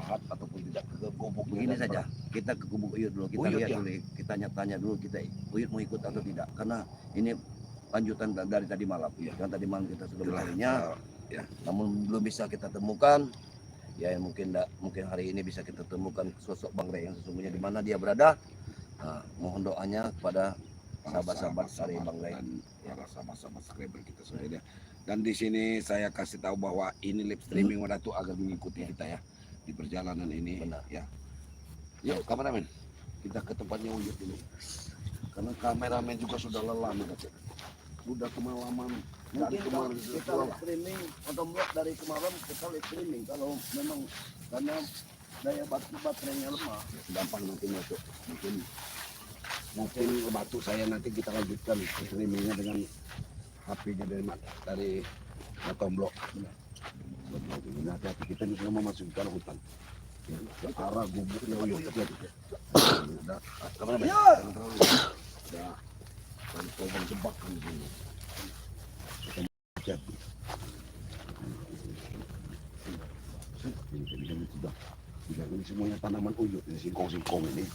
istirahat ataupun tidak ke gubuk. Begini saja, kita ke gubuk Uyut dulu, kita Uyut, lihat ya? dulu, kita tanya dulu kita Uyut mau ikut atau tidak, karena ini lanjutan dari tadi malam. Ya. Kan tadi malam kita sudah Itulah, mencarinya, ya. namun belum bisa kita temukan. Ya mungkin hari ini bisa kita temukan sosok Bang Rey yang sesungguhnya di mana dia berada. Nah, mohon doanya kepada sahabat-sahabat dari Bang Rey dan para sahabat-sahabat subscriber kita semuanya. Dan di sini saya kasih tahu bahwa ini live streaming Wadatu agar mengikuti kita ya di perjalanan ini. Benar. Ya. Yuk kameramen, kita ke tempatnya Uyut dulu. Karena kameramen juga sudah lelah nih. Sudah kemalaman dari mungkin kemarin kita live streaming atau buat dari kemarin kita live streaming kalau memang karena daya baterainya lemah. Gampang nanti masuk. Mungkin batu saya nanti kita lanjutkan streamingnya dengan HP-nya dari Tomblok. Nah, hati kita ini sudah memasuki ke hutan. Ke arah gubuknya Uyut. Kameramen. Udah. Kalau jebak kan di sini. Jadi. Ini sudah. Ini semuanya tanaman Uyut. Ini singkong-singkong ini.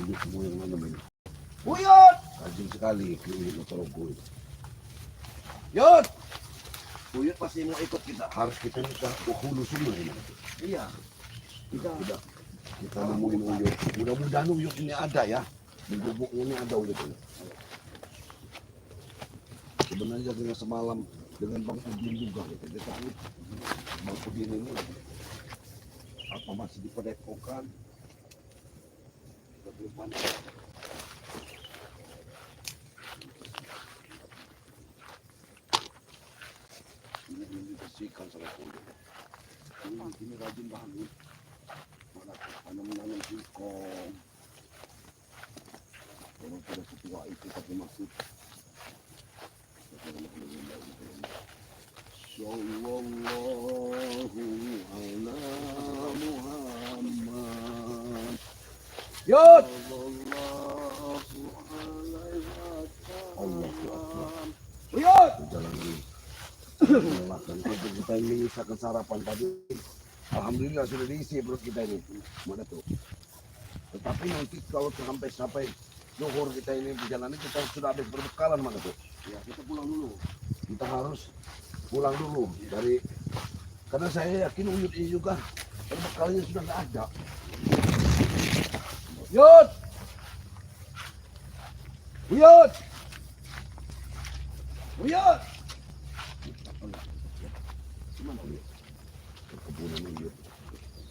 Uyut semua yang nanam ini. Uyut! Rajin sekali ke Uyut Notorogo. Yud! Uyut pasti mau ikut kita. Harus kita ke hulu sungai ini. Iya. Kita nemuin Uyut. Mudah-mudahan Uyut ini ada ya. Di gubuknya ini ada Uyut ini. Sebenarnya dengan semalam dengan Bang Udin juga kita takut Bang Udin ini apa masih di Padepokan. Kita belum pandai. Ini dibersihkan sama Uyut. Ini rajin banget. Mana tanam-tanam singkong. Orang pada setua itu tapi masuk. Sallallahu ala Muhammad. Yud! Allahu Akbar. Uyut! Jalan ini melelahkan. Kalau kita menyisakan sarapan tadi, alhamdulillah sudah diisi perut kita ini. Mana tuh? Tetapi nanti kalau sampai zuhur kita ini perjalanan kita sudah habis berbekalan mana tuh? Ya kita pulang dulu. Kita harus pulang dulu dari karena saya yakin Uyut ini juga berbekalnya sudah nggak ada. Yud! Uyut! Uyut! Gimana Uyut? Perkebunan Uyut.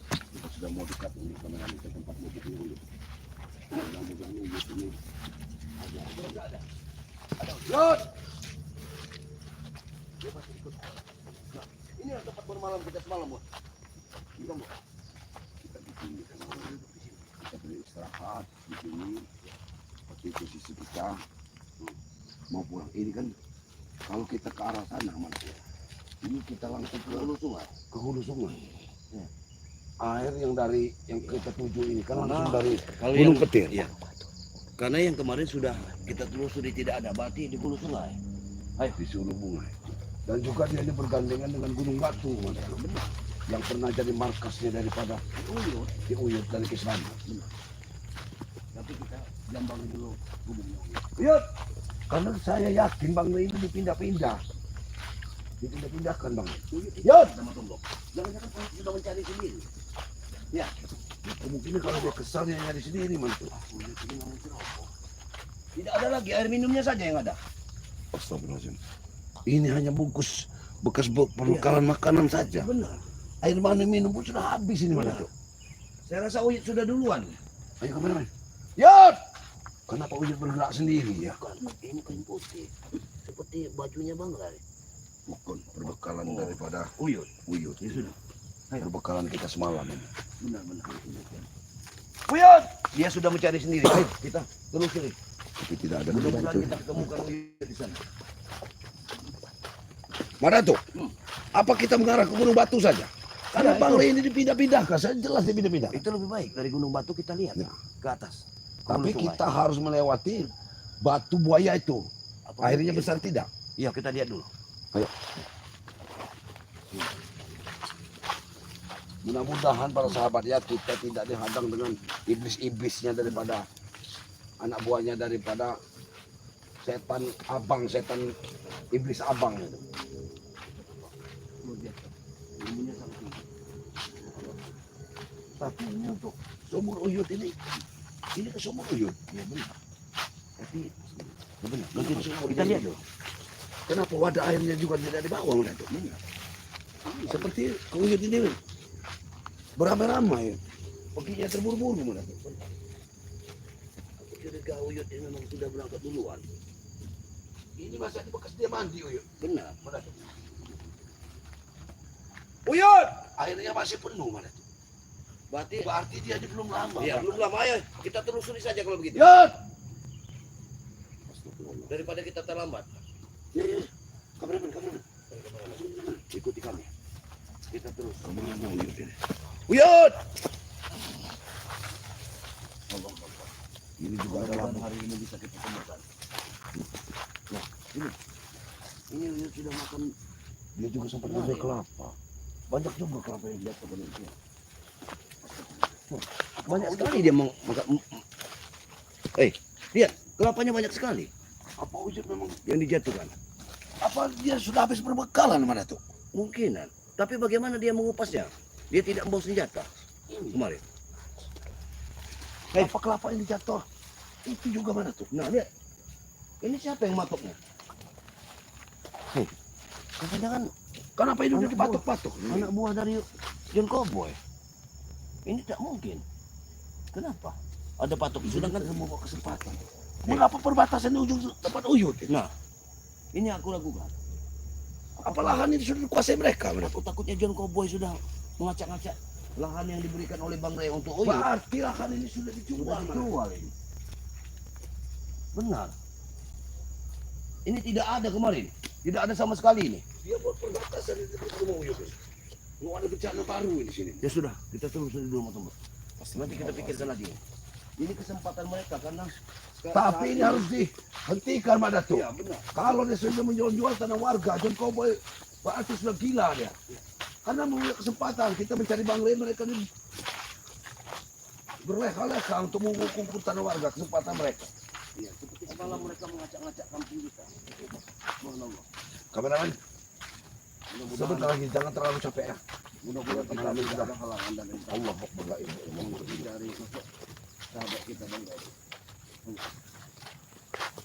Kita sudah mau dekat ini karena ke tempat bukit Uyut. Mudah-mudahan Uyut ini ada. Yud! Dia pasti ikut. Nah, ini yang tempat bermalam kita semalam, Bu. Kita mau kita di sini kan kita boleh istirahat di sini. Seperti posisi kita mau pulang ini kan kalau kita ke arah sana mana ya? Ini kita langsung ke hulu sungai. Ke hulu sungai. Ya. Air yang kita tuju ini kan langsung dari Gunung Petir. Iya. Karena yang kemarin sudah kita telusuri tidak ada bati di hulu sungai. Ayo di hulu sungai. Dan juga dia ini bergandengan dengan Gunung Batu, Mas. Yang pernah jadi markasnya daripada di Uyut dari Kisran. Tapi kita jambangi dulu gubuknya. Uyut, karena saya yakin Bang Rey ini dipindah-pindah. Dipindah-pindahkan Bang. Yud! Sama Tomblok. Jangan-jangan Uyut sudah mencari sendiri. Ya. Kemungkinan kalau dia kesal dia nyari sendiri mantu. Tidak ada lagi air minumnya saja yang ada. Astagfirullahaladzim. Ini hanya bungkus bekas perbekalan makanan saja. Benar. Air minum pun sudah habis ini mana tuh. Saya rasa Uyut sudah duluan. Ayo kameramen. Yud! Kenapa Uyut bergerak sendiri ya? Karena ini kain putih. Seperti bajunya Bang Ray. Bukan perbekalan daripada Uyut. Uyut. Ya sudah. Perbekalan kita semalam ini. Benar-benar. Uyut! Dia sudah mencari sendiri. Ayo kita telusuri. Tapi tidak ada Mudah-mudahan batu. kita ketemukan Uyut di sana. Mana tuh? Apa kita mengarah ke Gunung Batu saja? Karena Ya, Bang Rey ini dipindah-pindahkan. Saya jelas dipindah-pindah. Itu lebih baik dari Gunung Batu kita lihat Ya. ke atas. Ke Tapi hulu sungai. kita harus melewati batu buaya itu. Apa Airnya mungkin? besar tidak? Iya kita lihat dulu. Ayo. Mudah-mudahan para sahabat ya, kita tidak dihadang dengan iblis-iblisnya daripada anak buahnya, daripada setan abang, setan iblis abang itu. Ilmunya sangat tinggi. Tapi ini untuk sumur uyut ini ke sumur uyut. Ya benar. Tapi benar. Kita lihat dulu. Kenapa wadah airnya juga tidak di bawah mana tuh? Benar. Seperti ke uyut ini beramai-ramai. Perginya terburu-buru mana tuh? Aku curiga uyut ini memang sudah berangkat duluan. Ini masa di bekas dia mandi uyut. Benar. Mana tuh? Uyut! Airnya masih penuh mana tuh? Berarti dia belum lama. Iya, belum lama ya. Kita telusuri saja kalau begitu. Yud! Daripada kita terlambat. Ya. Kameramen. Ikuti kami. Kita terus. Kemana Uyut ini? Uyut! Ini juga adalah hari ini bisa kita temukan. Nah, ini Uyut sudah makan. Dia juga sempat ambil kelapa. Banyak juga kelapa yang jatuh ke dia. Banyak sekali dia makan. Lihat, kelapanya banyak sekali. Apa Uyut memang Yang dijatuhkan. apa dia sudah habis perbekalan mana tuh? Mungkinan. Tapi bagaimana dia mengupasnya? Dia tidak membawa senjata kemarin. Apa kelapa ini jatuh? Itu juga mana tuh? Nah, lihat. Ini siapa yang matoknya? Jangan-jangan Kenapa ini udah Anak dipatok-patok? anak buah dari John Cowboy. Ini tak mungkin. Kenapa? Ada patok. Sedangkan Semua kesempatan. Mengapa perbatasan di ujung tempat Uyut? Nah, ini aku lakukan. Apa lahan ini sudah dikuasai mereka? Aku takutnya John Cowboy sudah mengacak-ngacak lahan yang diberikan oleh Bang Rey untuk Uyut. Berarti lahan ini sudah Sudah dijual. dijual ini. Benar. Ini tidak ada kemarin. Tidak ada sama sekali ini. Dia buat perbatasan di tempat rumah Uyut. Mau ada bencana baru di sini. Ya sudah, kita telusuri dulu teman. Nanti kita pikirkan lagi. Ini kesempatan mereka karena Tapi ini harus dihentikan Mak Datuk. Ya, benar. Kalau dia sudah menjual tanah warga, John Cowboy berarti sudah gila dia. Karena mempunyai kesempatan kita mencari Bang Rey, mereka ini berleha-leha untuk mengukur tanah warga, kesempatan mereka. Ya, seperti semalam mereka mengacak-ngacak kampung kita. Subhanallah. Kameramen, Mudah-mudahan sebentar lagi, jangan terlalu capek ya. mudah-mudahan kita tidak ada halangan dan Allah Akbar. dari sosok sahabat kita Bang Rey.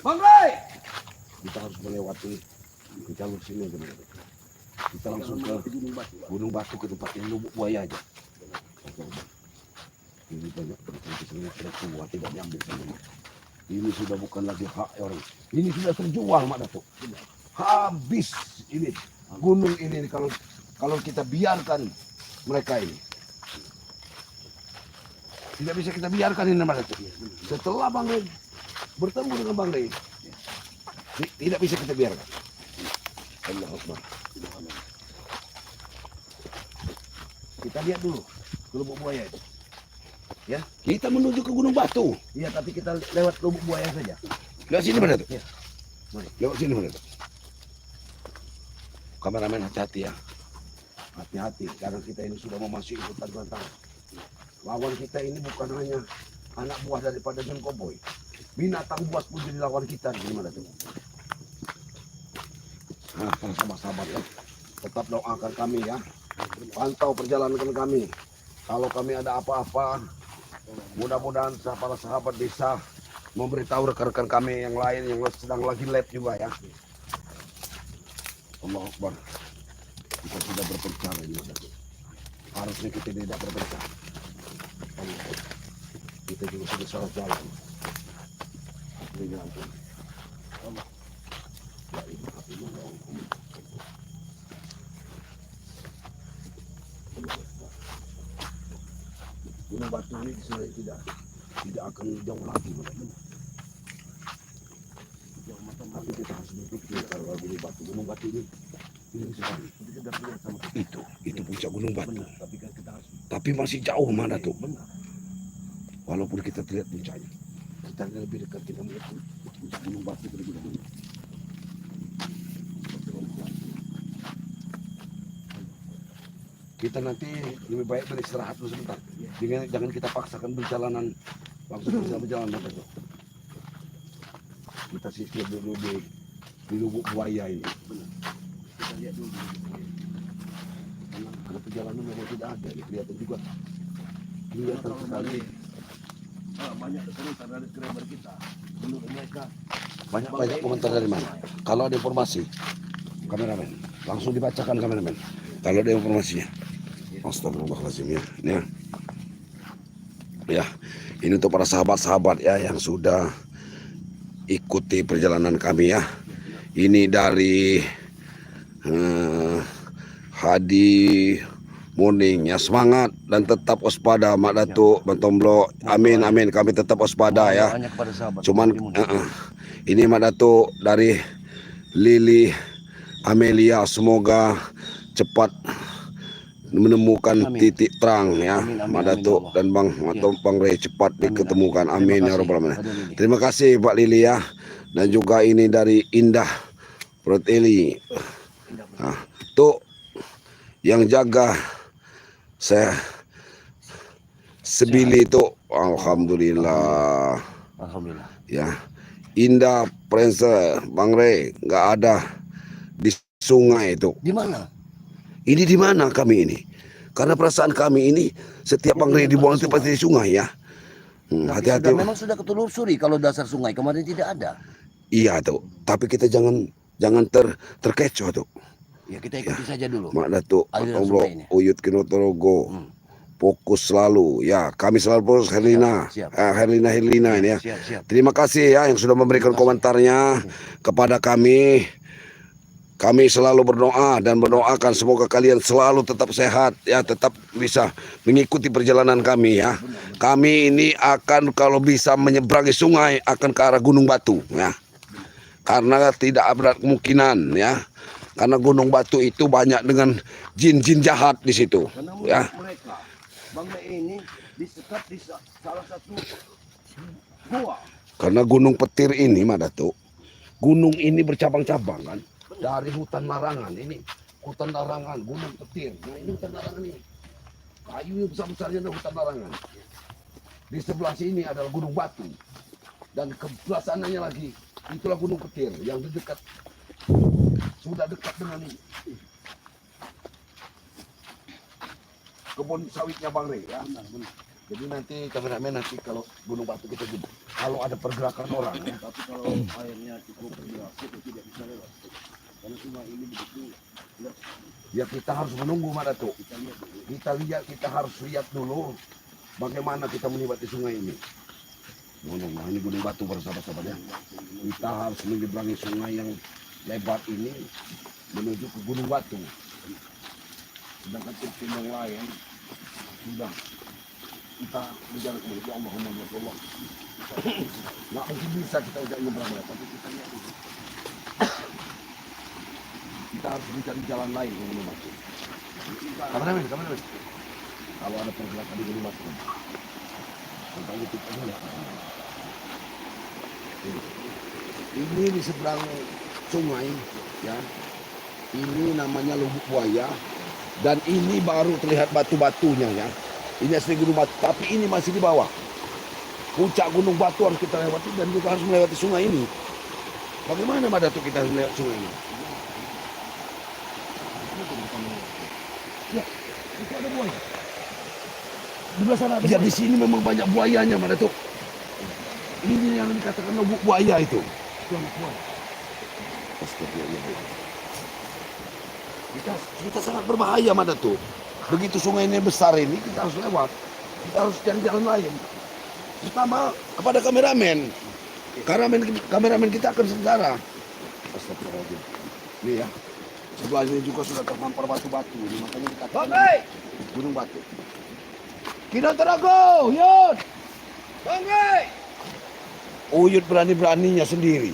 Bang Rey! Kita harus melewati ke jalur sini aja. Bang. Kita langsung ke Gunung Batu. Gunung Batu, ke tempat yang lubuk buaya aja. Ini banyak berarti sini sudah tua, tidak diambil sama. Ini sudah bukan lagi hak orang. Ini sudah terjual Mak Datuk. Habis ini gunung ini kalau kita biarkan mereka ini. Tidak bisa kita biarkan ini Mak Datuk. Setelah Bang Rey bertemu dengan Bang Rey, tidak bisa kita biarkan. Allah Akbar. Kita lihat dulu ke lubuk buaya itu. Ya, kita menuju ke Gunung Batu. Iya, tapi kita lewat lubuk buaya saja. Lewat sini Mak Datuk. Ya. Mari. Lewat sini Mak Datuk. Kameramen hati-hati ya. Hati-hati karena kita ini sudah memasuki hutan belantara. Lawan kita ini bukan hanya anak buah daripada John Cowboy. Binatang buas pun jadi lawan kita. Gimana tuh? Nah, para sahabat-sahabat ya, tetap doakan kami ya. Pantau perjalanan kami. Kalau kami ada apa-apa, mudah-mudahan para sahabat bisa memberitahu rekan-rekan kami yang lain yang sedang lagi lab juga ya. Allah Akbar. Kita sudah berpencar ini. Harusnya kita tidak berpencar. Kita juga sudah salah jalan. Ini jalan Tuhan. Allah. La ilaha illallah. Gunung Batu ini sebenarnya tidak akan jauh lagi benar-benar. Tapi kita harus berpikir kalau Gunung Batu ini sekali. Itu puncak Gunung Batu. Benar, tapi kan kita harus Tapi masih jauh mana tuh? benar. Walaupun kita terlihat puncaknya, kita lebih dekat, kita melihat puncak Gunung Batu terlebih dahulu. kita nanti lebih baik beristirahat dulu sebentar. Jangan kita paksakan perjalanan langsung bisa berjalan Datuk. Kita sisir dulu di lubuk buaya ini. Benar. Kita lihat dulu. Karena perjalanan memang tidak ada, kelihatan juga. Kelihatan sekali. Banyak komentar dari subscriber kita. Menurut mereka banyak komentar dari mana? Kalau ada informasi, kameramen langsung dibacakan kameramen. Kalau ada informasinya. Astagfirullahaladzim ya. Ya, ini untuk para sahabat-sahabat ya yang sudah ikuti perjalanan kami ya. Ini dari Hadi Morning ya, semangat dan tetap waspada Mak Datuk Bang Tomblo. Amin amin, kami tetap waspada ya. Cuman ini Mak Datuk dari Lili Amelia, semoga cepat menemukan titik terang ya. Mak Datuk dan Bang Ray cepat diketemukan. Amin ya rabbal alamin. Terima kasih Pak Lili ya. Dan juga ini dari Indah Proteli. Nah, tuh yang jaga saya sebili itu, alhamdulillah. Alhamdulillah. Ya, Indah Prince Bang Ray nggak ada di sungai itu. Di mana? Ini di mana kami ini? Karena perasaan kami ini setiap Bang Ray dibuang itu pasti di sungai ya. Hati-hati. Memang sudah ketelusuri kalau dasar sungai kemarin tidak ada. Iya tuh. Tapi kita jangan terkecoh tuh. Ya kita ikuti saja dulu. Mak Datuk, Uyut Kinotorogo. Fokus selalu ya, kami selalu fokus Herlina. Herlina ini ya. Siap. Terima kasih ya yang sudah memberikan komentarnya kepada kami. Kami selalu berdoa dan mendoakan semoga kalian selalu tetap sehat ya, tetap bisa mengikuti perjalanan kami ya. Kami ini akan kalau bisa menyeberangi sungai akan ke arah Gunung Batu ya. Karena tidak ada kemungkinan ya. Karena Gunung Batu itu banyak dengan jin-jin jahat di situ ya. Mereka Bang Ray ini disekat di salah satu gua. Karena Gunung Petir ini Mak Datuk, gunung ini bercabang-cabang kan. Dari hutan larangan ini, hutan larangan, Gunung Petir. Nah ini hutan larangan ini. Kayu yang besar-besarnya adalah hutan larangan. Di sebelah sini adalah Gunung Batu. Dan ke sebelah sananya lagi, itulah Gunung Petir yang dekat. Sudah dekat dengan ini. Kebun sawitnya Bang Ray ya. Jadi nanti kameramen kalau Gunung Batu kita juga. Kalau ada pergerakan orang ya. Tapi kalau airnya cukup bergerak itu tidak bisa lewat. Karena sungai ini begitu. Ya kita harus menunggu Mak Datuk. Kita harus lihat dulu bagaimana kita melewati sungai ini. Nah, ini Gunung Batu para sahabat-sahabat ya. Kita harus menyeberangi sungai yang lebar ini menuju ke Gunung Batu. Sedangkan tim yang lain sudah kita berjalan menuju Allahumma Allah. Nggak mungkin bisa kita ujak nyebrang, tapi kita lihat dulu. Kita harus mencari jalan lain yang Gunung Batu. Kameramen. Kalau ada pergerakan di Gunung Batu, tentang itu aja. Ini di seberang sungai ya. Ini namanya Lubuk Buaya dan ini baru terlihat batu-batunya ya. Ini asli Gunung Batu, tapi ini masih di bawah. Puncak Gunung Batu harus kita lewati dan juga harus melewati sungai ini. Bagaimana Mak Datuk kita harus melewati sungai ini? Ya, itu ada buaya. Di belah sana ada. Ya di sini memang banyak buayanya Mak Datuk. Ini yang dikatakan lubuk buaya itu. Itu anak buaya. Kita sangat berbahaya Mak Datuk. Begitu sungai ini besar ini kita harus lewat. Kita harus cari jalan lain. Pertama kepada kameramen. Kameramen kita akan sengsara. Astagfirullahaladzim. Ini ya. Sebelah ini juga sudah terhampar batu-batu. Ini makanya dikatakan Gunung Batu. Kinotorogo, Uyut. Bang Ray. Uyut berani-beraninya sendiri.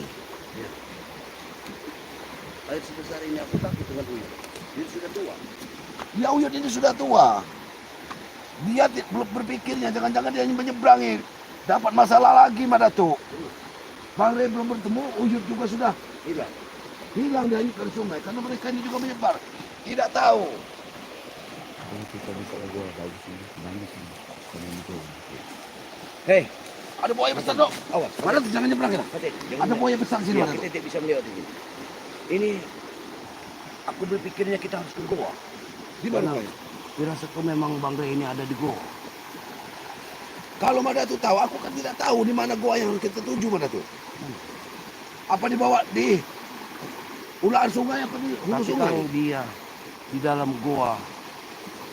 Air sebesar ini aku takut dengan Uyut. Dia sudah tua. Ya Uyut ini sudah tua. Dia belum berpikirnya jangan-jangan dia menyeberangi. Dapat masalah lagi Mak Datuk. Bang Ray belum bertemu, Uyut juga sudah hilang dia ke sungai karena mereka ini juga menyebar. Tidak tahu. Kalau kita bisa gua bagus ini, bagus ini. Kalau itu. Hei, Ada buaya besar, Dok. awas. Mana tuh, jangan nyebrang kita. Hati, Ada buaya besar sini, ya, mana kita tuh. tidak bisa melihat di sini. Ini aku berpikirnya kita harus ke goa. Di mana? Firasatku memang Bang Rey ini ada di goa. Kalau Mada tuh tahu, aku kan tidak tahu di mana gua yang kita tuju, Mada tuh. Apa dibawa di ulaan sungai apa di hulu Tapi sungai? kalau dia di dalam goa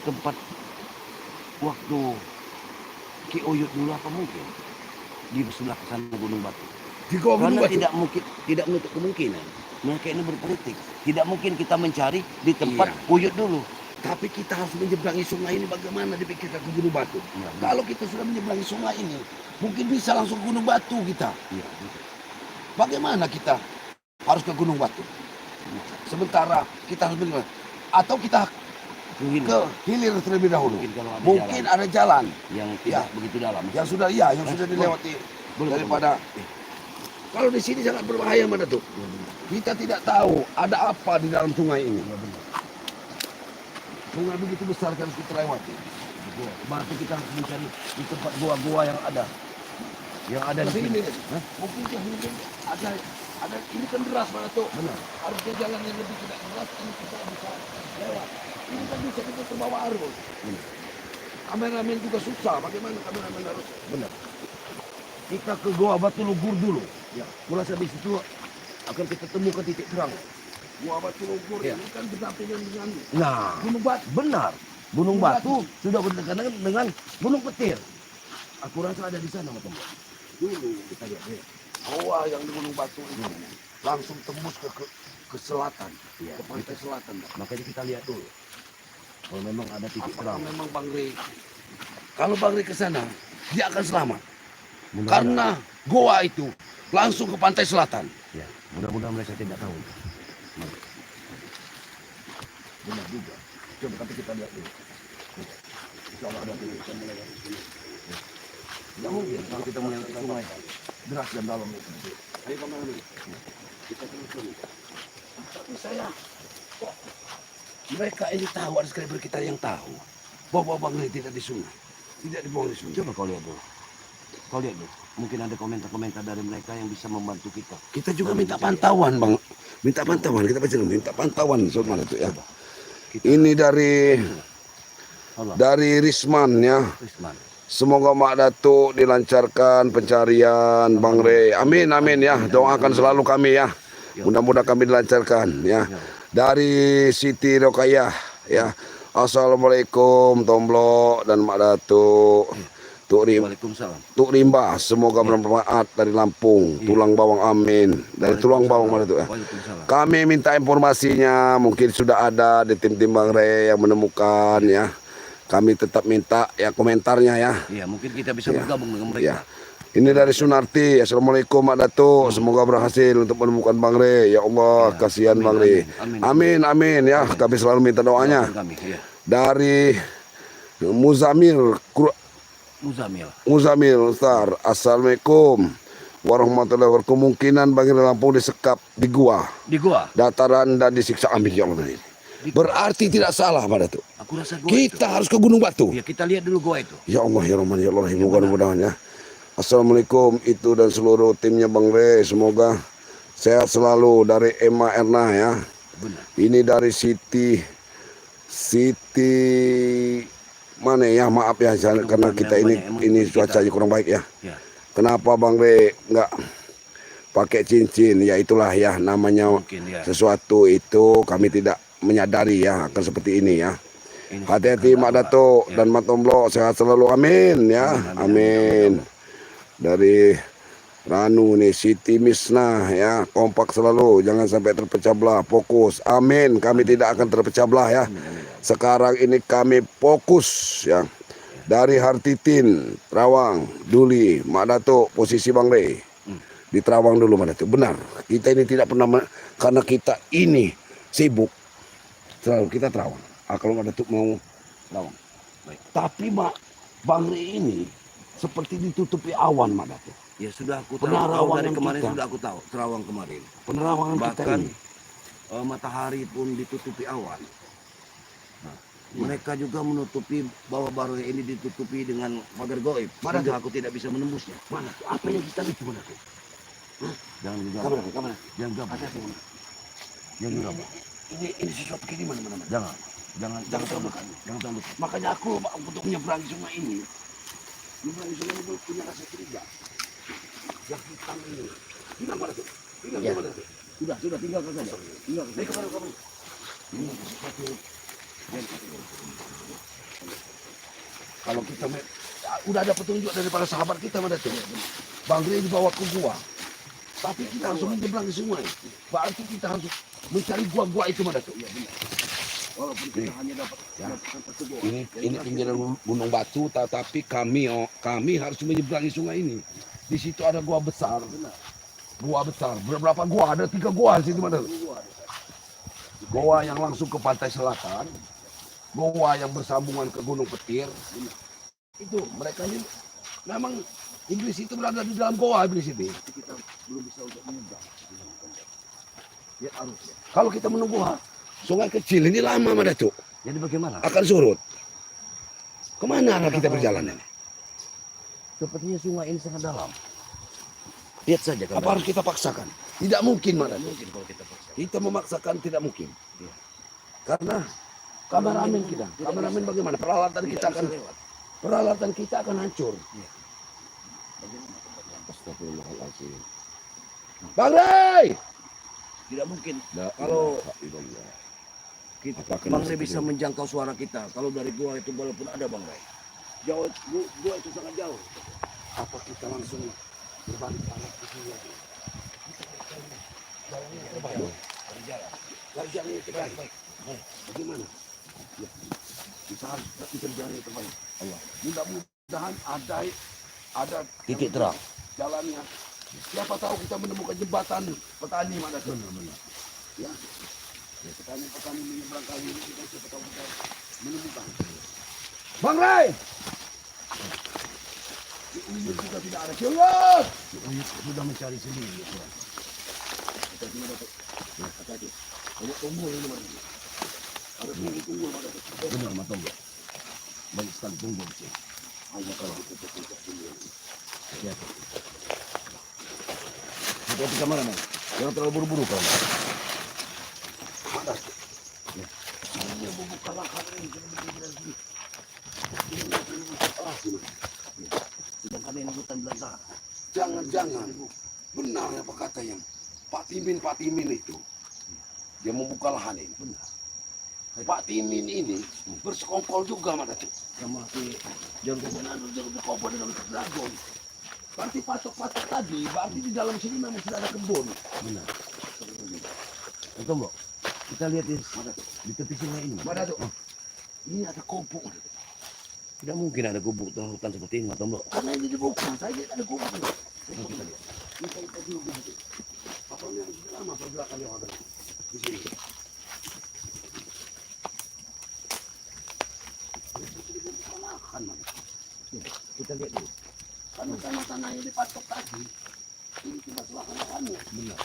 tempat waktu Ki Oyut dulu apa mungkin di sebelah sana Gunung Batu. Di gua Gunung Karena Batu. tidak menutup kemungkinan mereka ini berpolitik. Tidak mungkin kita mencari di tempat Iya. Oyut dulu. Tapi kita harus menyeberangi sungai ini bagaimana dipikirkan ke Gunung Batu. Iya, Kalau kita sudah menyeberangi sungai ini, mungkin bisa langsung ke Gunung Batu kita. iya. Bagaimana kita harus ke Gunung Batu? Sementara kita harus bagaimana? Atau kita Mungkin ke hilir terlebih dahulu. mungkin kalau ada Mungkin jalan ada jalan yang Ya. tidak begitu dalam. yang sudah yang sudah dilewati daripada. Kalau di sini sangat berbahaya, Mana tuh. Kita tidak tahu ada apa di dalam sungai ini. Sungai begitu besar kan kita lewati. Berarti kita harus mencari di tempat gua-gua yang ada di Tapi sini. ini mungkin ada ini kan deras, Mana tuh. Benar. Harusnya jalan yang lebih tidak deras ini kita bisa lewat. Ini kan bisa kita terbawa arus. Kameramen juga susah. Bagaimana kameramen harus? Benar. Kita ke Goa Batu Lugur dulu. Ya. Mulai habis itu akan kita temukan titik terang. Gua Batu Lugur Ya. ini kan berdampingan dengan Nah, Gunung Batu. benar. Gunung Gunung Batu sudah berdekatan dengan Gunung Petir. Aku rasa ada di sana, teman. Dulu Kita lihat ya. bawah yang di Gunung Batu ini langsung tembus ke selatan, Iya. ke pantai selatan. Makanya kita lihat dulu. Kalau memang ada titik Apakah terang. memang Bang Rey, kalau Bang Rey ke sana, dia akan selamat. Mudah-mudahan- Karena goa itu langsung ke pantai selatan. ya, mudah-mudahan mereka tidak tahu. Benar juga. Coba tapi kita lihat dulu. Insya Allah ada titik yang melewati sini. Tidak mungkin kalau kita melewati sungai deras dan dalam itu. Ayo Bang Rey, kita telusuri. Tapi saya kok mereka ini tahu, ada skriber kita yang tahu bahwa Bang Rey tidak di sungai, tidak dibuang di sungai. Coba kau lihat dulu. Kau lihat dulu. Mungkin ada komentar-komentar dari mereka yang bisa membantu kita. Kita juga minta pantauan, Bang. Minta pantauan, kita baca dulu, minta pantauan soal mana itu ya. Ini dari Risman ya. Risman. Semoga Mak Datuk dilancarkan pencarian Bang Rey. Amin amin ya. Doakan selalu kami ya. Mudah-mudahan kami dilancarkan ya. Dari Siti Rokayah ya. Assalamualaikum Tomblok dan Mak Datuk. Waalaikumsalam. Tuk Rimba, semoga bermanfaat dari Lampung. Tulang bawang amin. Dari tulang bawang mana tuh ya. Waalaikumsalam. Kami minta informasinya, mungkin sudah ada di tim-tim Bang Rey yang menemukan ya. Kami tetap minta ya komentarnya ya. Iya, mungkin kita bisa Ya. bergabung dengan Ya. mereka. Ini dari Sunarti. Assalamualaikum Mak Datuk. Semoga berhasil untuk menemukan Bang Rey. Ya Allah, Ya. kasihan Amin, Bang Rey. amin, Amin amin ya. Kami selalu minta doanya. Doakan kami, ya. Dari Muzamil Ustaz. Assalamualaikum warahmatullahi wabarakatuh. Kemungkinan Bang Rey Lampung disekap di gua, Di gua. dataran dan disiksa. Amin ya Allah. Berarti tidak salah pada tuh. Aku rasa gua Kita harus ke Gunung Batu. itu. Ya, kita lihat dulu gua itu. Ya Allah ya Rahman ya Allah. Mudah-mudahan ya. Assalamualaikum itu dan seluruh timnya Bang Rey. Semoga sehat selalu dari Emma Erna ya. Benar. Ini dari Siti mana ya, maaf ya karena kita ini cuacanya kurang baik ya. Ya. Kenapa Bang Rey nggak pakai cincin? Ya itulah ya namanya Mungkin ya. sesuatu itu kami tidak menyadari ya akan seperti ini ya. Ini Hati-hati Mak Datuk Ya. dan Mak Tomblok, sehat selalu amin ya. Amin. Dari Ranu nih Siti Misnah ya, kompak selalu, jangan sampai terpecah belah, fokus. Amin, kami tidak akan terpecah belah ya. Sekarang ini kami fokus ya. Dari Hartitin, Terawang, Duli, Mak Datuk, posisi Bang Rey. Di Terawang dulu Mak Datuk. Benar, kita ini tidak pernah karena kita ini sibuk. Selalu kita Terawang. Kalau Mak Datuk mau Terawang. Baik. Tapi Bang Rey ini seperti ditutupi awan Mak Datuk. Ya sudah aku tahu. Penerawangan Dari kemarin kita. sudah aku tahu. Terawang kemarin. Penerawangan kita Bahkan ini. matahari pun ditutupi awan. Nah, Mereka juga menutupi bahwa baru ini ditutupi dengan pagar goib. Mana Sehingga aku tidak bisa menembusnya. Mana tuh? Apa yang kita lihat mana tuh? Jangan juga. Kamera. Jangan juga. Ada tuh. Jangan juga. Ini sesuatu kayak gimana mana? Jangan. Jangan Jangan tahu. makan. Jangan tahu. Makanya aku untuk menyeberangi sungai ini, punya rasa curiga. Yang hitam ini. Hilang mana tuh? Hilang Ya. mana tuh? Sudah tinggalkan saja. Tinggalkan. Naik kemana kamu? Ini sesuatu yang kalau kita udah ada petunjuk dari para sahabat kita mana tuh? Bang Rey dibawa ke gua. Tapi kita langsung menyeberang ke sungai. Berarti kita harus mencari gua-gua itu mana tuh? Iya benar. Walaupun kita hanya dapat satu gua. Ini pinggiran gunung batu, tetapi kami harus menyeberangi sungai ini. Di situ ada gua besar. Gua besar. Berapa gua? Ada 3 gua di situ mana? Gua yang langsung ke pantai selatan. Gua yang bersambungan ke Gunung Petir. Itu mereka ini memang Inggris itu berada di dalam goa iblis ini. Kita belum bisa untuk menyeberang. Ya, kalau kita menunggu sungai kecil ini lama mana tuh? Jadi bagaimana? Akan surut. Kemana arah kita berjalan ini? Sepertinya sungai ini sangat dalam. Lihat saja kalau Apa harus kita paksakan? Tidak mungkin mana tuh? Mungkin kalau kita paksa. Kita memaksakan tidak mungkin. Karena kameramen kita, kameramen bagaimana? Peralatan kita akan hancur. Astagfirullahaladzim. Bang Rey! Tidak mungkin. La Kalau ilaha illallah. kita, Apakah Bang nasib Rey bisa ini? menjangkau suara kita. Kalau dari gua itu walaupun ada Bang Rey. Jauh, gua itu sangat jauh. Apa kita langsung berbalik arah ke sini lagi? Jalannya terbaik. Cari jalan yang terbaik. Bagaimana? Ya. Kita harus kita jalan yang terbaik. Allah. Mudah-mudahan ada titik terang. jalannya. Siapa tahu kita menemukan jembatan petani mana tuh? Benar. Ya. Petani menyeberang kali ini kita siapa tahu kita menemukan. Bang Rey! Ini juga tidak ada. Cepat! Sudah mencari sendiri. Kita cuma dapat. Ya, hati-hati. Banyak tumbuh ini mana? Ada tumbuh mana tuh? Benar matang. Banyak sekali tunggu di sini. Hanya kalau kita puncak tumbuh. Siap. Hati-hati kamera Bang. Jangan terlalu buru-buru kau. Ada. Ya. Ini membuka langkah ini. Sedangkan ini hutan belantara. Jangan-jangan benar apa kata yang Pak Timin itu. Dia membuka lahan ini. Benar. Pak Timin ini bersekongkol juga mana tuh. Sama si John Jangan bersekongkol dengan dragon. Berarti patok-patok tadi, berarti di dalam sini memang sudah ada kebun. Benar. Betul, Mbok. Kita lihat di tepi sungai ini. Mana tuh? Ini ada gubuk. Tidak mungkin ada gubuk dalam hutan seperti ini, Mbok. Karena ini dibuka, saya lihat ada gubuk. Kita lihat. Kita dulu di situ. Apa yang sudah lama pergerakan yang ada di sini. Kita lihat dulu. Karena tanah-tanahnya dipatok tadi, ini cuma lahan-lahannya. Benar.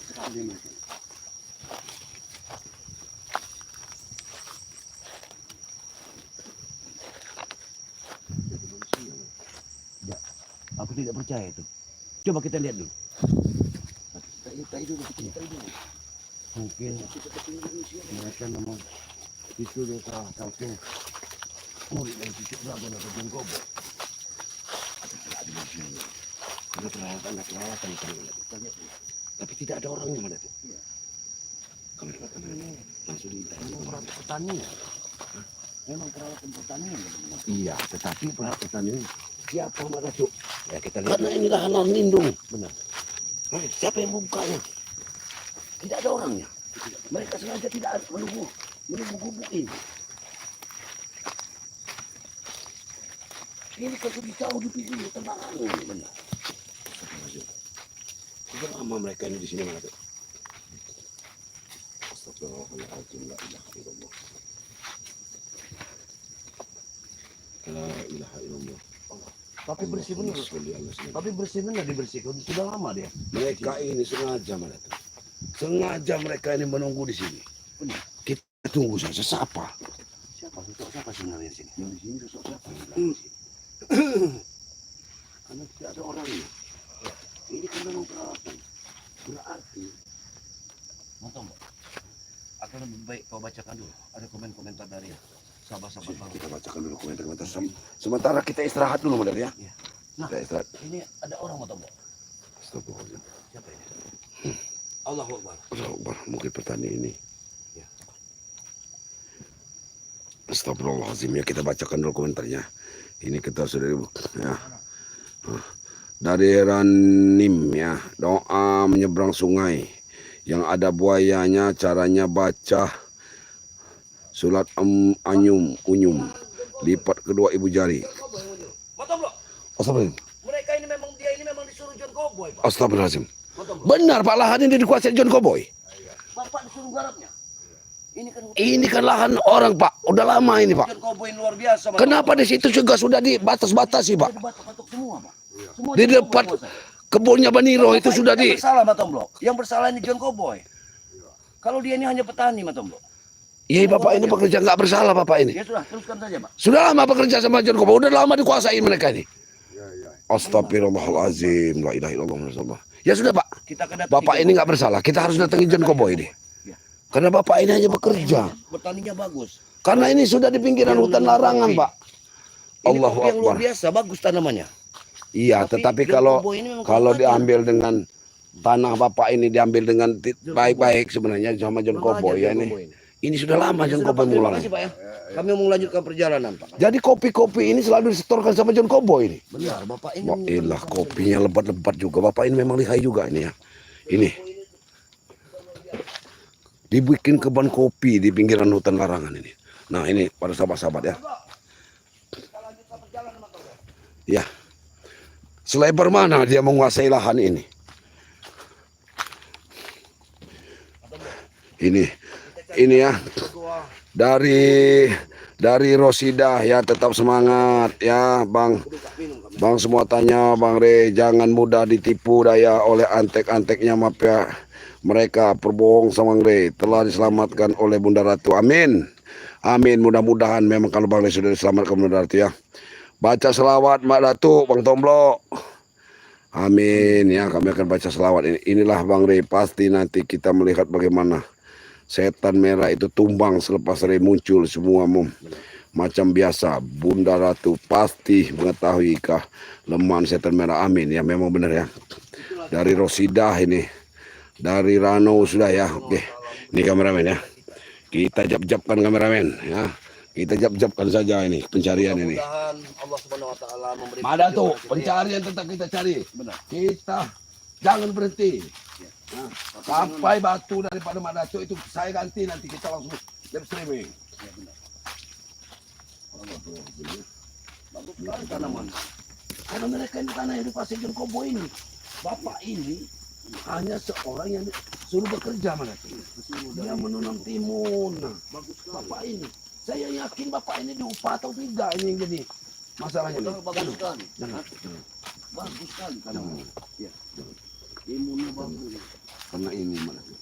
Sekali macam. Aku tidak percaya itu. Coba kita lihat dulu. Kita dulu. Mungkin mereka memang itu dia sampai murid dari cucuk dragon atau jengkobo. Ada peralatan kita lihat. Tapi tidak ada orangnya mana tuh? Kamera langsung ditanya. Peralatan pertanian. Memang peralatan pertanian. Iya, tetapi peralatan ini Siapa mana tuh? ya kita lihat. Karena ini lahan lindung. Benar. Siapa yang membukanya? Tidak ada orangnya. Mereka sengaja tidak menunggu gubuk ini. Ini kan sudah jauh di pinggir tenangan ini. Benar. Sudah lama mereka ini di sini mana tuh? Astagfirullahaladzim, la ilaha illallah. La ilaha illallah. Tapi bersih benar. Allahumma sholli ala sayyidina. Tapi bersih benar dibersihkan. Sudah lama dia. Mereka ini sengaja mana tuh? Sengaja mereka ini menunggu di sini. Benar. Kita tunggu saja siapa. Siapa sebenarnya di sini? Yang di sini sosok siapa? Karena tidak ada orangnya. Ini kan memang perawatan. Berarti Nonton, Mbak. Akan lebih baik kau bacakan dulu. Ada komentar dari sahabat-sahabat baru. kita bacakan dulu komentar-komentar. Sementara kita istirahat dulu, Madar ya. Iya. Nah, Kita istirahat. ini ada orang mau Mbak. Astagfirullahaladzim. Siapa ini? Allahu Akbar. Allahu Akbar. Mungkin petani ini. Ya. Astagfirullahaladzim. Ya, kita bacakan dulu komentarnya. Ini kita sudah ya. Dari Ranim ya. Doa menyeberang sungai. Yang ada buayanya, caranya baca surat unyum. Lipat kedua ibu jari. Motom, Mbak. Astagfirullahaladzim. Mereka ini memang disuruh John Cowboy, Pak. Astagfirullahaladzim. Motom, Mbak. Benar Pak, lahan ini dikuasai John Cowboy. Bapak disuruh garapnya. Ini kan lahan orang Pak. Udah lama ini Pak. John Cowboy luar biasa, Pak. Kenapa di situ juga sudah dibatas-batasi Pak? Batuk semua, Pak. Semua Di John depan Cowboy, Pak. kebunnya Baniro itu sudah di. Yang bersalah, Matom Blok. Yang bersalah ini John Cowboy. Kalau dia ini hanya petani, Matom Blok. Iya Bapak ini pekerja nggak bersalah Bapak ini. Ya sudah, teruskan saja, Pak. Sudah lama bekerja sama John Cowboy. Udah lama dikuasai mereka ini. Astagfirullahaladzim. La ilaha illallah. Ya sudah Pak. Kita akan datang Bapak ini nggak bersalah. Kita harus datangi John Cowboy ini. Karena Bapak ini hanya bekerja. Petaninya bagus. Karena ini sudah di pinggiran hutan larangan Pak. Ini Allahu kopi yang luar Akbar. biasa, bagus tanamannya. Iya, Tapi tetapi John kalau Cowboy ini memang kalau kurang diambil dengan tanah Bapak ini diambil dengan baik-baik sebenarnya sama John Kurang Cowboy ajar ya John ini. Cowboy ini. Ini sudah lama Ya John sudah, Cowboy Pak. Terima mulai. kasih, Pak ya. Kami mau melanjutkan perjalanan, Pak. Jadi kopi-kopi ini selalu disetorkan sama John Cowboy ini. Benar, Bapak ini. Wah, ilah kopinya lebat-lebat juga. Bapak ini memang lihai juga ini ya. Ini. Dibikin kebun kopi di pinggiran hutan larangan ini. Nah, ini para sahabat-sahabat ya. Ya. Selebar mana dia menguasai lahan ini? Ini ya. Dari Rosida ya, tetap semangat ya, Bang. Bang semua tanya Bang Re, jangan mudah ditipu daya oleh antek-anteknya mafia. Mereka berbohong sama Bang Re, telah diselamatkan oleh Bunda Ratu. Amin. Amin, mudah-mudahan memang kalau Bang Re sudah diselamatkan Bunda Ratu ya. Baca selawat Mbak Datu, Bang Tomblo. Amin ya, kami akan baca selawat ini. Inilah Bang Re, pasti nanti kita melihat bagaimana setan merah itu tumbang selepas Re muncul semua macam biasa. Bunda Ratu pasti mengetahui kelemahan setan merah. Amin ya, memang benar ya. Dari Rosidah ini, dari Rano sudah ya. Oke, ini kameramen ya. Kita jap-japkan kameramen ya. Kita jap-japkan saja ini pencarian ini. Mudah-mudahan Allah Subhanahu wa taala memberi Ada tuh petunjuk kepada dia. pencarian tetap kita cari. Benar. Kita jangan berhenti. Nah, sampai batu daripada Madatu itu saya ganti, nanti kita langsung live streaming. Ya, benar. Bagus sekali tanaman. Karena mereka ini tanah yang dikuasai John Cowboy ini. Bapak ini hanya seorang yang suruh bekerja Madatu. Dia menanam timun. Nah, Bagus sekali. Bapak ini, saya yakin Bapak ini diupah atau tidak ini yang jadi masalahnya. Betul, bagus sekali. Jangan. Bagus sekali tanaman. Ya. Imunnya bagus. Karena ini Madatu.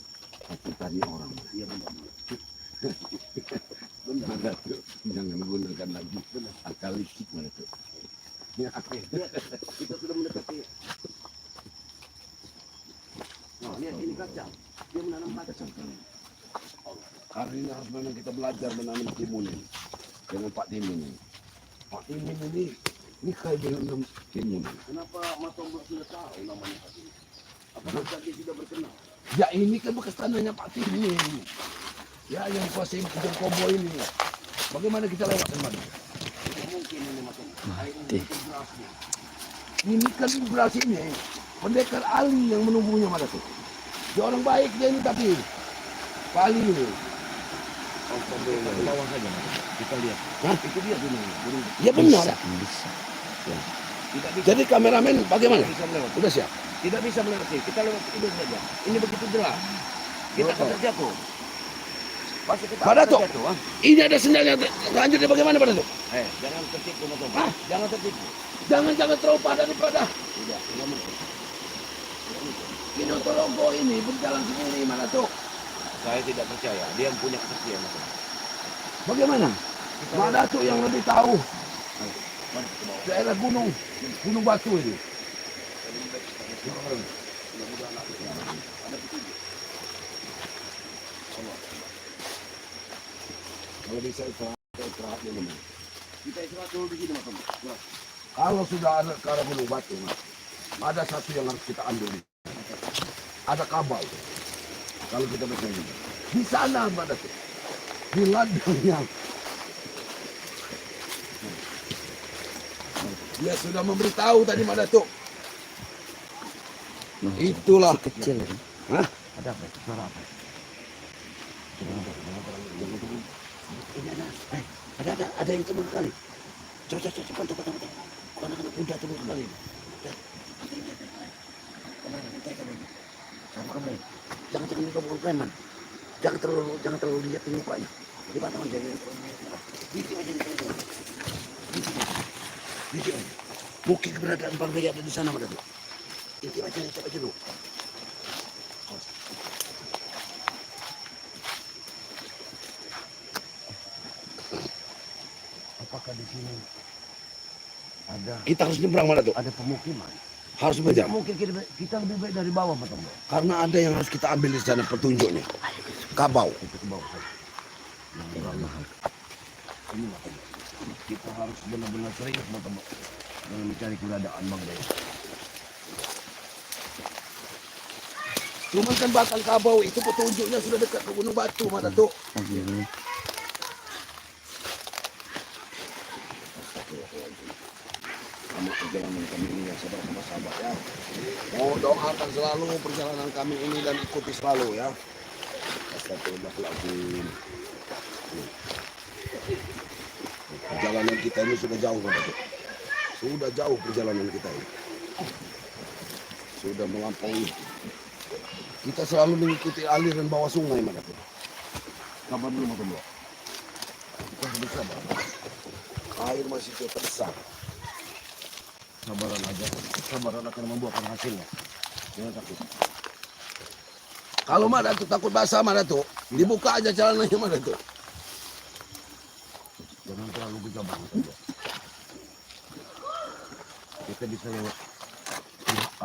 Tapi tadi orang. Iya benar. Madatu, jangan gunakan lagi akal licik Madatu. Ya, oke. Lihat, kita sudah mendekati. Nah, lihat ini kacang. Dia menanam kacang. Hari ini harus memang kita belajar menanam timun ini. Dengan Pak Timun ini. Pak Timun ini kayak menanam timun. Kenapa Mas Tombak sudah tahu namanya Pak Timun? Apakah dia sudah berkenal? Ya ini kan bekas tanahnya Pak Timun. Ya yang kuasai John Cowboy ini. Bagaimana kita lewat mana? Mungkin ini Mas Tombak. Air ini beras nih. Ini kan beras ini. Pendekar Ali yang menunggunya mana tuh. Dia orang baik dia ini tapi. Pak Ali ini. Ke bawah saja, Mas. Kita lihat. Hah? Itu dia gunung. Ya benar. Bisa. Tidak bisa. Jadi kameramen bagaimana? Tidak bisa melewati. Udah siap? Tidak bisa melewati. Kita lewat itu saja. Ini begitu jelas. Kita akan terjatuh. Pasti kita Pak akan Dato. terjatuh. Ah. Ini ada sendalnya lanjutnya bagaimana Pak Dato? Jangan tertipu, Mas Tombak. Hah? Jangan tertipu. Jangan terlalu padat daripada. Tidak mungkin. Tidak mungkin. Kinotolonggo ini berjalan sendiri mana tuh? Saya tidak percaya. Dia punya kesaksian. Mas. Bagaimana? Mana tuh yang lebih tahu? Daerah gunung batu ini. Kalau bisa istirahat dulu. Kita istirahat dulu di sini, Mas. Kalau sudah ada ke arah gunung batu, Mas, ada satu yang harus kita ambil. Ada kabel. Kalau kita bertanya di sana, Mas, di ladangnya. Dia sudah memberitahu tadi Mas Datuk. Itulah. Kecil. Hah? Ada apa? Suara apa? Ini ada yang teman sekali. Cepat. Anak-anak muda teman sekali. Sama kamu. Jangan kamu preman. Jangan terlalu lihat mukanya. Di mana aja. Mungkin keberadaan Bang Rey ada di sana, Mas Datuk. Ini coba dulu. Apakah di sini ada Kita harus nyebrang, Mas Datuk. ada pemukiman? Harus belajar. Mungkin kita lebih baik dari bawah, Mas Tombo. Karena ada yang harus kita ambil di sana petunjuknya. Kabau. Kita ke bawah saja. Ini Mas Tombo. Kita harus benar-benar serius, Mas Tombo, dalam mencari keberadaan Bang Rey. Cuman kan batang kabau itu petunjuknya sudah dekat ke Gunung Batu, Mas Datuk. Sama perjalanan kami ini yang sabar ya. Mau doakan selalu perjalanan kami ini dan ikuti selalu ya. Astagfirullahaladzim. Perjalanan kita ini sudah jauh, Mas Datuk. Sudah jauh perjalanan kita ini. Sudah melampaui. Kita selalu mengikuti aliran bawah sungai, Mas Datuk. Sabar dulu, Mas Tombo. Kita harus sabar. Air masih terbesar. Sabaran aja. Sabaran akan membuahkan hasilnya. Jangan takut. Kalau Mas Datuk takut basah, Mas Datuk, dibuka aja celananya, Mas Datuk. Jangan terlalu gegabah, Mas Tombo. Kita bisa lewat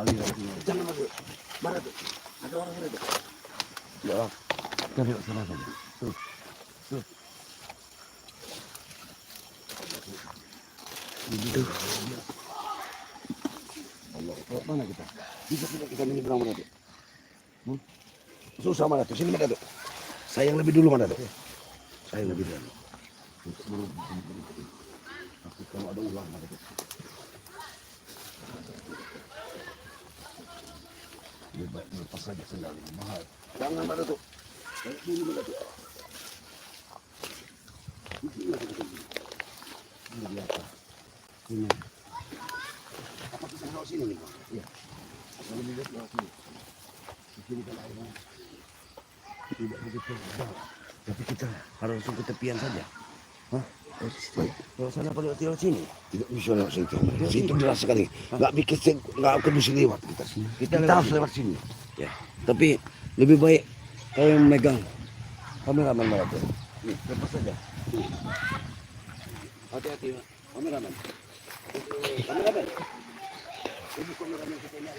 aliran sungai. Jangan Mas Datuk. Mas Datuk, ada orang Mas Datuk. Ya, kita lewat sana saja. Tuh. Allah, lewat mana kita? Bisa tidak kita menyeberang, Mas Datuk? Susah, Mas Datuk. Sini, Mas Datuk. Saya yang lebih dulu, Mas Datuk. Saya yang lebih dulu. Untuk takut kalau ada ulang, Mas Datuk. Lebih baik melepas saja sendal ini, mahal. Jangan, Mas Datuk. Lewat dulu, Mas Datuk. Ini di atas. Ini. Apa kita lewat sini, nih, Pak? Iya. Kalau dilihat lewat sini. Di sini kan airnya tidak begitu dalam. Tapi kita harus langsung ke tepian saja. Hah? Lewat sana apa lewat sini? Tidak bisa lewat situ. Situ deras sekali. Nggak akan bisa lewat kita. Kita harus lewat sini. Ya. Tapi lebih baik kau yang memegang kameramen malah tuh. Nih, lepas saja. Hati-hati, Pak. Kameramen. Kameramen. Ibu kameramen kita ini.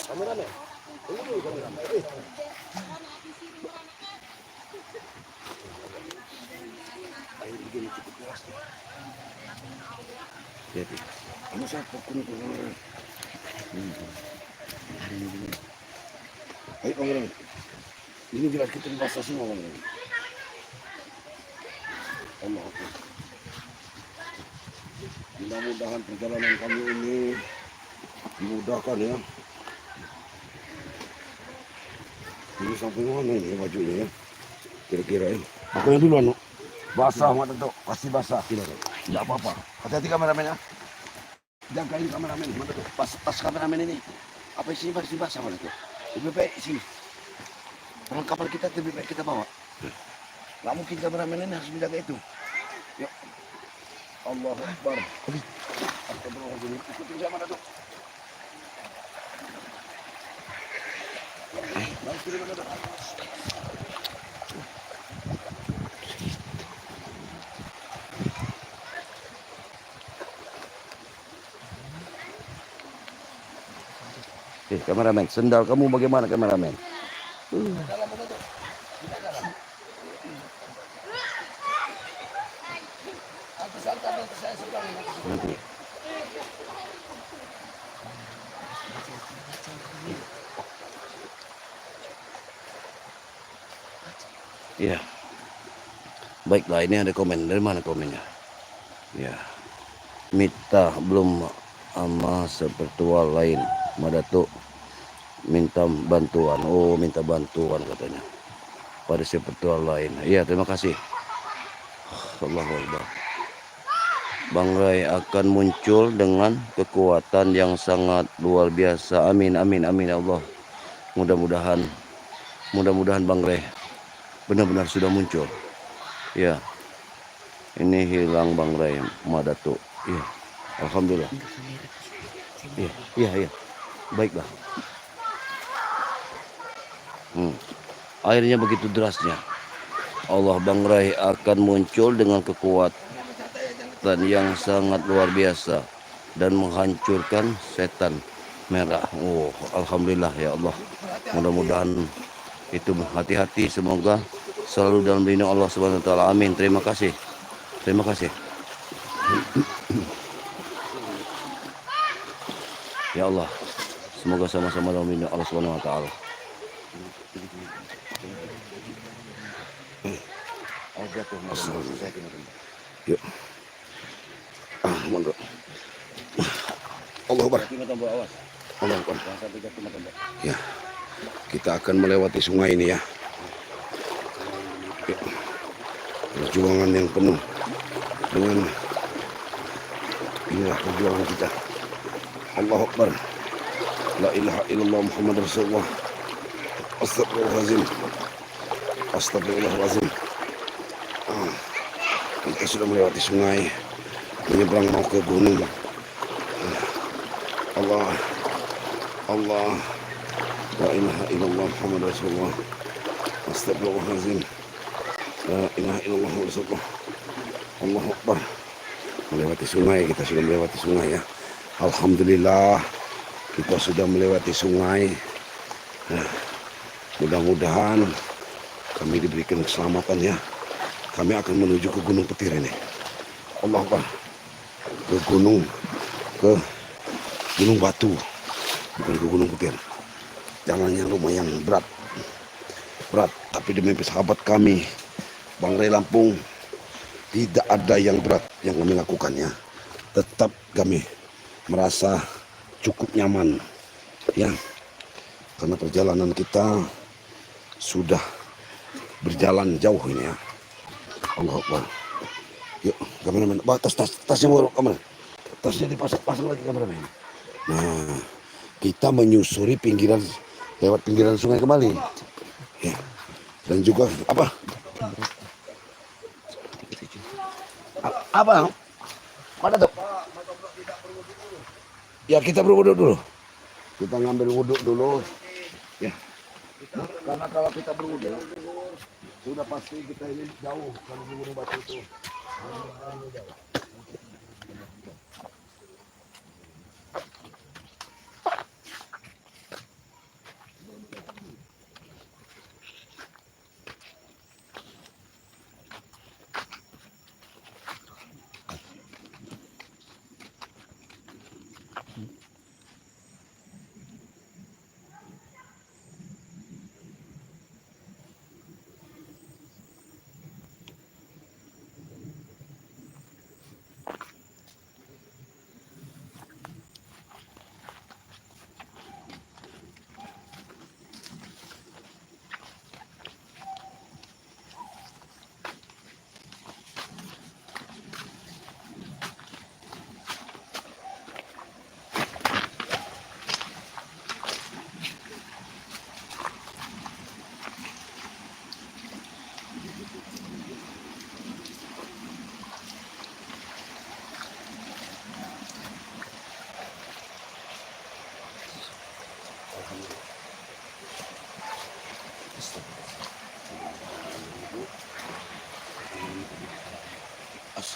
Kameramen. Ini dulu kameramen. Air begini cukup deras. Jadi, Kamu saya pokoknya kameramen. Ayo kameramen. Ini jelas kita di basah semua kameramen. Allah Akbar. Mudah-mudahan perjalanan kami ini dimudahkan ya. Ini sampai mana ini bajunya ya? Kira-kira ya. Aku yang duluan, Nuk. Basah, Mak Datuk. Pasti basah. Tidak apa-apa. Hati-hati kameramen ya. Jagain kameramen, Mak Datuk. Pas kameramen ini. Apa isinya pasti basah, Mak Datuk. Lebih baik sini. Perlengkapan kita lebih baik kita bawa. Gak mungkin kameramen ini harus menjaga itu. Yuk. Allahu Akbar. Astagfirullahaladzim. Ikutin saya, Mak Datuk. Kameramen, sendal kamu bagaimana kameramen? Nanti. Iya. Baiklah, ini ada komen. Dari mana komennya? Ya. Mita belum sama sepertual lain. Madatuk minta bantuan. Oh, minta bantuan katanya. Pada sepertual lain. Iya, terima kasih. Allahu Akbar. Bang Ray akan muncul dengan kekuatan yang sangat luar biasa. Amin, amin, amin ya Allah. Mudah-mudahan Bang Ray benar-benar sudah muncul. Ya, ini hilang Bang Ray Madatu. Iya, alhamdulillah. Iya, iya, iya. Baiklah. Airnya begitu derasnya. Allah Bang Ray akan muncul dengan kekuatan yang sangat luar biasa dan menghancurkan setan merah. Oh, alhamdulillah ya Allah. Mudah-mudahan itu hati-hati, semoga selalu dalam lindungan Allah Subhanahu wa taala. Amin. Terima kasih. Terima kasih. Ya Allah, semoga sama-sama dalam lindungan Allah Subhanahu wa taala. Yuk. Allah Akbar. Allah Akbar. Ya, kita akan melewati sungai ini ya. Perjuangan yang penuh dengan inilah perjuangan kita. Allah Akbar. La ilaha illallah Muhammad Rasulullah. Astagfirullahaladzim. Astagfirullahaladzim. Kita sudah melewati sungai, menyeberang mau ke gunung. Allah, Allah, la ilaha illallah Muhammad Rasulullah. Astagfirullahaladzim. La ilaha illallah Muhammad Rasulullah. Allahu Akbar. Melewati sungai, kita sudah melewati sungai ya. Alhamdulillah, kita sudah melewati sungai. Mudah-mudahan kami diberikan keselamatan ya. Kami akan menuju ke Gunung Petir ini. Allah Akbar. Ke Gunung Batu, bukan ke Gunung Petir. Jalannya lumayan berat, tapi demi sahabat kami Bang Ray Lampung, tidak ada yang berat yang kami lakukannya. Tetap kami merasa cukup nyaman ya, karena perjalanan kita sudah berjalan jauh ini ya. Allah Akbar. Yuk, kameramen, tasnya baru kameramen. Tasnya dipasang lagi kameramen. Nah, kita menyusuri lewat pinggiran sungai kembali. Ya. Dan juga apa? Apa? Mana tuh? Ya, kita berwuduk dulu. Kita ngambil wuduk dulu. Ya. Karena kalau kita berwuduk sudah pasti kita ini jauh kalau di Gunung Batu itu.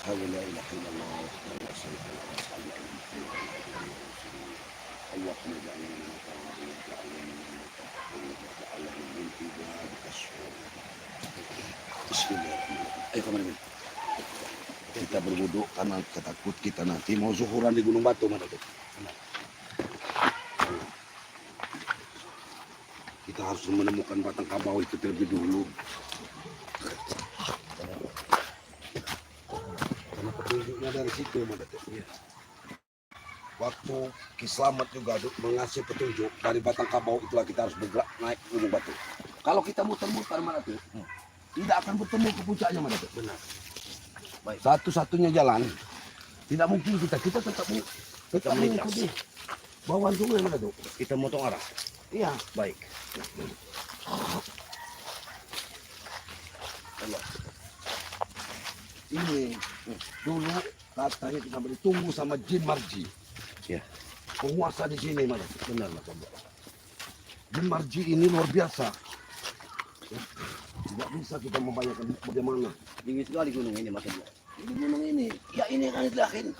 Asyhadu la ilaha illallah wa asyhadu anna Muhammadan rasulullah. Allahumma ja'alna min al-muttaqin waj'alna min ibadika as-sholihin. Bismillahirrahmanirrahim. Ayo kemana? Kita berwudu karena ketakut kita nanti mau zuhuran di Gunung Batu mana tuh. Kita harus menemukan batang kabau itu terlebih dulu. Karena petunjuknya dari situ mana tuh. Waktu Kislamat juga mengasih petunjuk dari batang kabau itulah kita harus bergerak naik Gunung Batu. Kalau kita muter-muter mana tuh, tidak akan bertemu ke puncaknya mana tuh. Benar. Baik. Satu-satunya jalan, tidak mungkin kita tetap mengikuti bawaan sungai mana tuh. Kita motong arah. Iya. Baik. Ini dulu katanya kita boleh tunggu sama Jin Marji. Ya. Penguasa di sini mana? Benar Mas Tombo. Jin Marji ini luar biasa. Tidak bisa kita membayangkan bagaimana. Tinggi sekali gunung ini Mas Tombo. Ini gunung ini, ya ini kan terakhir.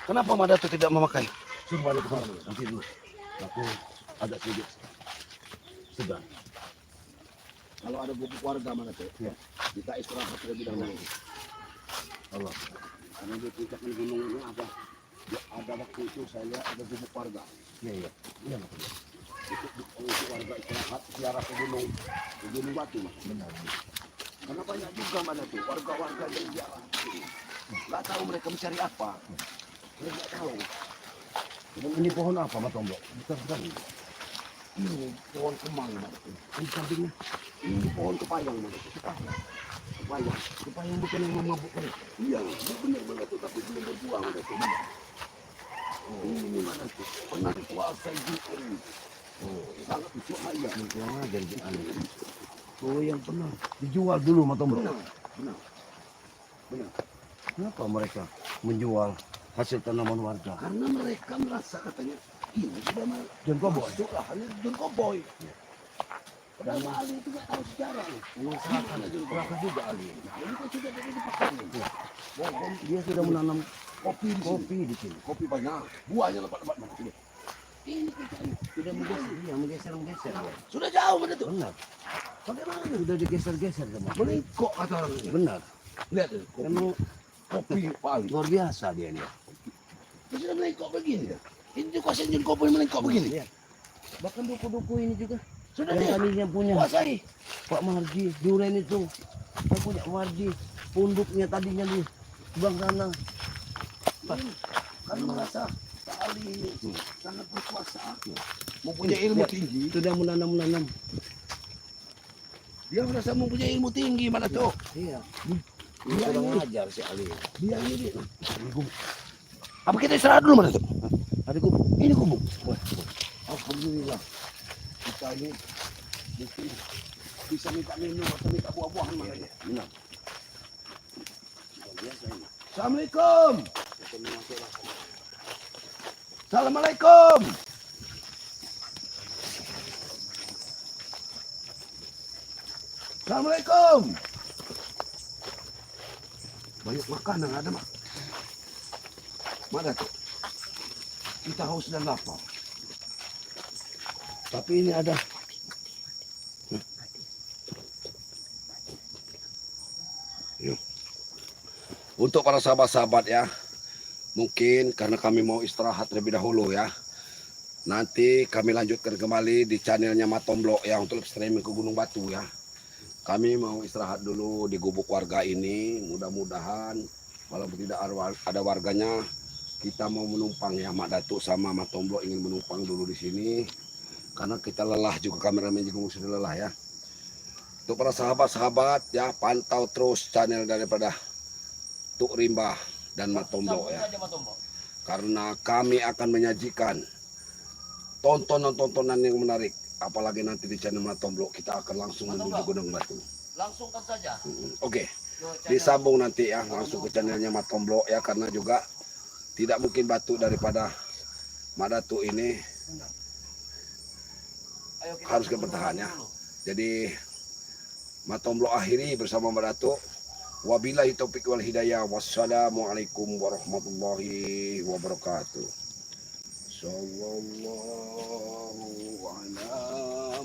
Kenapa Madato tidak memakai? Suruh balik ke sana. Nanti dulu. Aku agak sedikit segan. Kalau ada gubuk warga mana tuh? Ya. Kita istirahat terlebih dahulu. Allah. Karena di puncak gunung ini ada waktu itu saya lihat ada gubuk warga. Iya. Iya Mas Tombo. Itu warga istirahat ziarah ke gunung Batu Mas. Benar. Karena banyak juga mana tuh warga-warga yang ziarah. Nggak tahu mereka mencari apa. Mereka nggak tahu. Ini pohon apa Mas Tombo? Besar sekali. Ini pohon kemang Mas. Ini sampingnya. Ini pohon kepayang Mas. Kepayang. Kepayang bukan yang memabukkan. Iya, benar mana tuh tapi belum berbuah mana tuh. Ini mana tuh? Pernah dikuasai Jin. Sangat berbahaya. Kurang ajar Jin Ali. Oh yang pernah dijual dulu Mas Tombo. Benar. Kenapa mereka menjual hasil tanaman warga? Karena mereka merasa katanya ini sudah John Cowboy. masuk lahannya John Cowboy. Dan Ali itu nggak tahu sejarah. Memang seraka juga Ali. Ini kan sudah ada dipakai. Dia sudah menanam Kopi kopi di sini. Kopi banyak. Buahnya lebat-lebat mana? Ini kita ini. Sudah menggeser. Sudah jauh mana tuh? Benar. Bagaimana? Sudah digeser-geser sama. Melingkok kata orang ini. Benar. Lihat tuh. Emang Kopi paling. luar biasa dia ini. Dia sudah melingkok begini. Ini dikuasain John Cowboy melingkok begini. Lihat. Bahkan duku-duku ini juga Sudah yang dia tadinya punya kuasai. Pak Marji, Duren itu. Saya punya Marji, punduknya tadinya di sebelah sana. Karena merasa Pak Ali sangat berkuasa. Mempunyai ilmu tinggi. Sudah menanam. Dia merasa mempunyai ilmu tinggi mana tuh? Iya. Dia Sudah ini. ngajar si Ali. Dia ini. Apa kita istirahat dulu mana tuh? Ada gubuk. Ini gubuk. Alhamdulillah. Kita ini bisa minta minum atau minta buah-buahan mana ya? Benar. Assalamualaikum. Assalamualaikum. Assalamualaikum. Banyak makanan ada mak. Mana tuh? Kita haus dan lapar. Tapi ini ada. Yuk. Untuk para sahabat-sahabat ya, mungkin karena kami mau istirahat terlebih dahulu ya. Nanti kami lanjutkan kembali di channelnya Matomblo ya untuk streaming ke Gunung Batu ya. Kami mau istirahat dulu di gubuk warga ini. Mudah-mudahan kalau tidak ada warganya, kita mau menumpang ya. Mak Datuk sama Matomblo ingin menumpang dulu di sini. Karena kita lelah juga, kameramen juga sudah lelah ya. Untuk para sahabat-sahabat ya, pantau terus channel daripada Tuk Rimba dan Matomblo ya. Karena kami akan menyajikan tontonan-tontonan yang menarik. Apalagi nanti di channel Matomblo kita akan langsung menuju Gunung Batu. Langsungkan saja. Oke. Disambung nanti ya langsung ke channelnya Matomblo ya, karena juga tidak mungkin batu daripada Mak Datuk ini harus bertahan ya. Jadi Matomblo akhiri bersama Mbak Datuk. Wabillahi taufik wal hidayah. Wassalamualaikum warahmatullahi wabarakatuh. Sallallahu ala